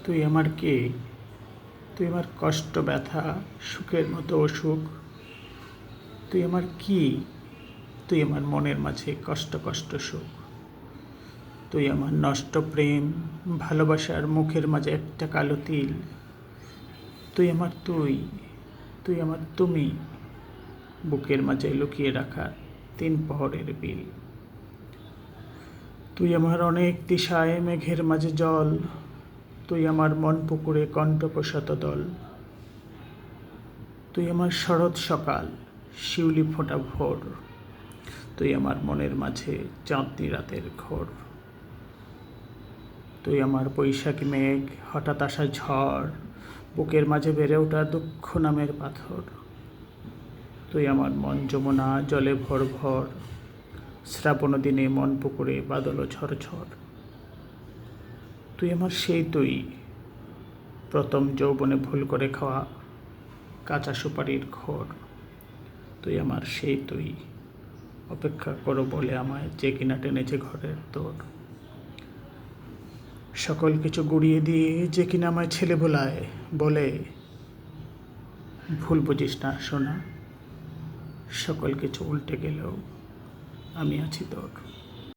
তুই আমার কে? তুই আমার কষ্ট ব্যথা সুখের মতো অসুখ। তুই আমার কি? তুই আমার মনের মাঝে কষ্ট কষ্ট সুখ। তুই আমার নষ্ট প্রেম ভালোবাসার মুখের মাঝে একটা কালো তিল। তুই আমার তুই আমার তুমি, বুকের মাঝে লুকিয়ে রাখা 3 প্রহরের বিল। তুই আমার অনেক দিশায় মেঘের মাঝে জল। তুই আমার মন পুকুরে কণ্টক শতদল। তুই আমার শরৎ সকাল শিউলি ফোঁটা ভোর। তুই আমার মনের মাঝে চাঁদনি রাতের ঘোর। তুই আমার বৈশাখী মেঘ হঠাৎ আসা ঝড়, বুকের মাঝে বেড়ে ওঠা দুঃখ নামের পাথর। তুই আমার মন যমুনা জলে ভর ভর, শ্রাবণ দিনে মন পুকুরে বাদল ঝরঝর। তুই আমার তুই, প্রথম যৌবনে ভুল করে খাওয়া কাঁচা সুপারির ঘোর। তুই আমার তুই, অপেক্ষা করো বলে আমায় যে কিনা টেনেছে ঘরের তোর। সকল কিছু গুড়িয়ে দিয়ে যে কিনা আমায় ছেলে বোলায়, বলে ভুল বুঝিস না সোনা, সকল কিছু উল্টে গেলেও আমি আছি তোর।